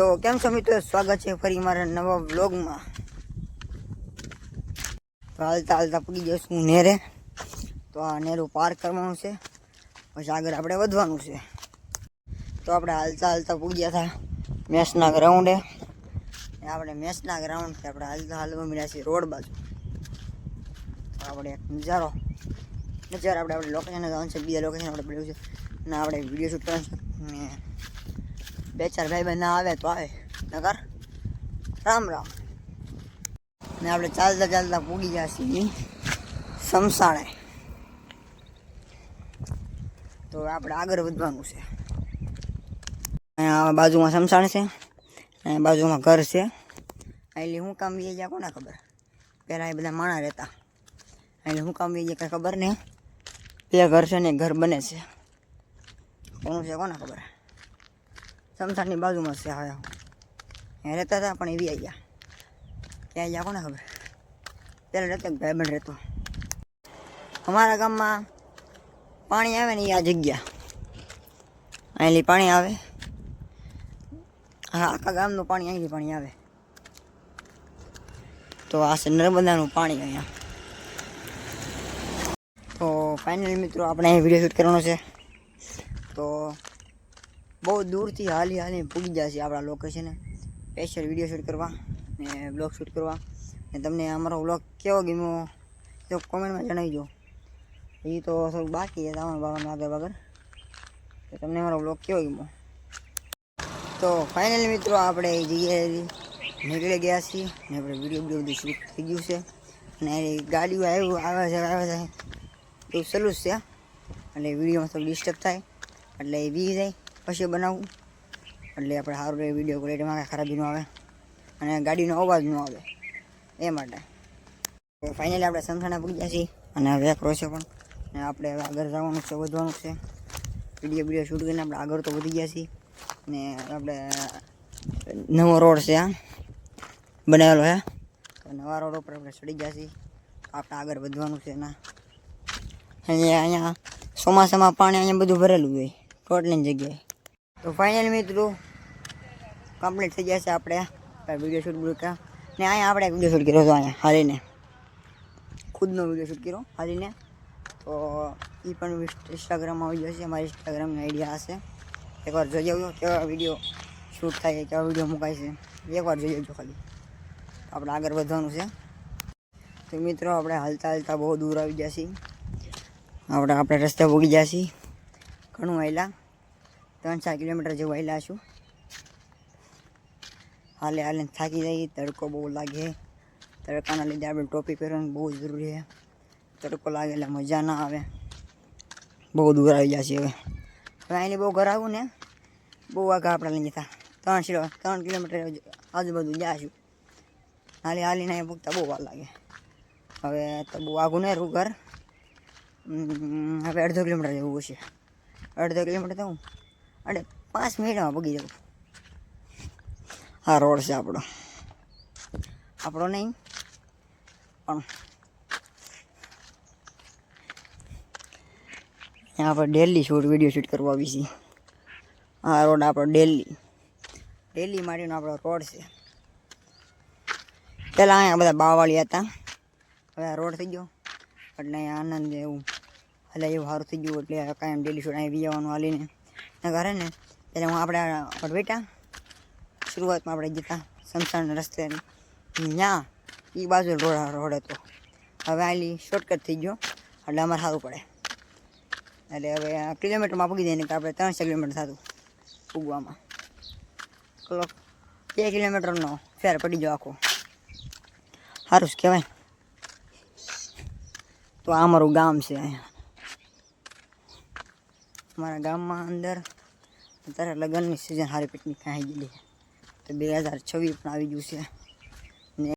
તો કેમ છો મિત્રો, સ્વાગત છે ફરી મારા નવા વ્લોગમાં। તો હાલતા હાલતા પડી જઈશું નેરે। તો આ નેરું પાર કરવાનું છે, પછી આગળ આપણે વધવાનું છે। તો આપણે હાલતા હાલતા પૂગ્યા હતા મેચના ગ્રાઉન્ડે। આપણે મેચના ગ્રાઉન્ડથી આપણે હાલતા હાલવા મળ્યા છીએ રોડ બાજુ। તો આપણે એક નજારો આપણે લોકેશન જવાનું છે, બીજા લોકેશન આપણે પડ્યું છે અને આપણે વિડીયો શૂટ કરવાનું છે ને બે ચાર ભાઈ બંધ ના આવે તો આવે, નકર રામ રામ। ને આપણે ચાલતા ચાલતા પૂગી ગયા છીએ સમસાણે। તો આપણે આગળ વધવાનું છે। અહીંયા બાજુમાં સમસાણ છે, અહીંયા બાજુમાં ઘર છે। એટલે શું કામ વી ગયા કોને ખબર, પહેલાં એ બધા માણા રહેતા, એટલે શું કામ વી ગયા કાંઈ ખબર નહીં। બે ઘર છે ને ઘર બને છે, કોનું છે કોને ખબર। સમસાણની બાજુમાં છે, હવે અહીંયા રહેતા હતા પણ એવી આવી ગયા, ક્યાં ગયા કોને ખબર। પહેલાં રહેતો ભાઈબંધ રહેતો। અમારા ગામમાં પાણી આવે ને એ આ જગ્યા, અહીંથી પાણી આવે, હા આખા ગામનું પાણી અહીંથી પાણી આવે। તો આ છે નર્મદાનું પાણી અહીંયા। તો ફાઇનલી મિત્રો આપણે અહીં વિડીયો શૂટ કરવાનો છે। તો બહુ દૂરથી હાલી પૂગી જાય છે આપણા લોકેશને સ્પેશિયલ વિડીયો શૂટ કરવા ને બ્લોગ શૂટ કરવા। ને તમને અમારો વ્લોગ કેવો ગમ્યો તો કોમેન્ટમાં જણાવજો। એ તો થોડુંક બાકી છે તમારું આગળ તો તમને અમારો વ્લોગ કેવો ગમ્યો। તો ફાઇનલી મિત્રો આપણે એ જગ્યાએ નીકળી ગયા છીએ ને આપણે વિડીયો બધું શૂટ થઈ ગયું છે અને ગાડીઓ આવે છે એવું સલું છે, એટલે વિડીયોમાં થોડું ડિસ્ટર્બ થાય એટલે એ વી જાય પછી બનાવવું, એટલે આપણે સારું એ વિડીયો ક્વોલિટીમાં કાંઈ ખરાબી ન આવે અને ગાડીનો અવાજ ન આવે એ માટે। તો ફાઇનલી આપણે સમસાણા પૂરી ગયા છીએ અને હવે એકરો છે પણ ને આપણે હવે આગળ જવાનું છે, વધવાનું છે। વિડીયો શૂટ કરીને આપણે આગળ તો વધી ગયા છીએ ને આપણે નવો રોડ છે આ બનાવેલો છે, તો નવા રોડ ઉપર આપણે ચડી ગયા છીએ, આપણે આગળ વધવાનું છે ના। અહીંયા ચોમાસામાં પાણી અહીંયા બધું ભરેલું હોય ટોટલીની જગ્યાએ। તો ફાઇનલ મિત્રો કમ્પ્લીટ થઈ ગયા છે આપણે વિડીયો શૂટ કર્યા ને અહીંયા આપણે વિડીયો શૂટ કર્યો હતો અહીંયા હાલીને, ખુદનો વિડીયો શૂટ કર્યો હાલીને। તો એ પણ ઇન્સ્ટાગ્રામમાં આવી જશે, અમારી ઇન્સ્ટાગ્રામની આઈડિયા હશે, એકવાર જોઈ આવજો કેવા વિડીયો શૂટ થાય, કેવા વિડીયો મુકાય છે, એકવાર જોઈ આવજો ખાલી। આપણે આગળ વધવાનું છે। તો મિત્રો આપણે હાલતા હાલતા બહુ દૂર આવી ગયા છીએ, આપણે રસ્તે ભોગી ગયા છીએ, ઘણું હાલ્યા 3-4 કિલોમીટર જેવું હાલ્યા છું। હાલે થાકી જઈએ, તડકો બહુ લાગે, તડકાના લીધે આપણે ટોપી પહેરવાની બહુ જરૂરી છે, તડકો લાગે એટલે મજા ના આવે। બહુ દૂર આવી ગયા છીએ હવે અહીંની બહુ ઘર આવું ને બહુ આગળ આપણે લઈ જતા 3 કિલોમીટર આજુબાજુ ગયા છું, હાલીને અહીંયા પૂગતા બહુ વાર લાગે। હવે તો બહુ આઘું નહીં રહ્યું ઘર, હવે 1.5 કિલોમીટર જેવું હશે, 1.5 કિલોમીટર તો હું 5 મિનિટમાં પૂગી જાઉં। આ રોડ છે આપણો નહીં પણ અહીંયા આપણે ડેલી વિડીયો શૂટ કરવા આવી છીએ। આ રોડ આપણો ડેલી માટેનો આપણો રોડ છે। પહેલાં અહીંયા બધા બાવાળી હતા, હવે આ રોડ થઈ ગયો એટલે અહીંયા આનંદ એવું એટલે એવું સારું થઈ ગયું, એટલે કાંઈ ડેલી શૂટ અહીં જવાનું હાલીને ઘરે ને એટલે આપણે બેઠા શરૂઆતમાં આપણે જતા સમસાણ રસ્તે ત્યાં એ બાજુ રોડ હતો, હવે આલી શોર્ટકટ થઈ ગયો એટલે અમારે સારું પડે, એટલે હવે કિલોમીટરમાં પૂગી જાય ને કે આપણે 300 કિલોમીટર થતું પૂગવામાં, 2 કિલોમીટરનો ફેર પડી ગયો આખો, સારું જ કહેવાય। તો આ અમારું ગામ છે, અહીંયા અમારા ગામમાં અંદર અત્યારે લગ્નની સિઝન સારી પિકનિક આવી ગયેલી છે, તો 2026 પણ આવી ગયું છે।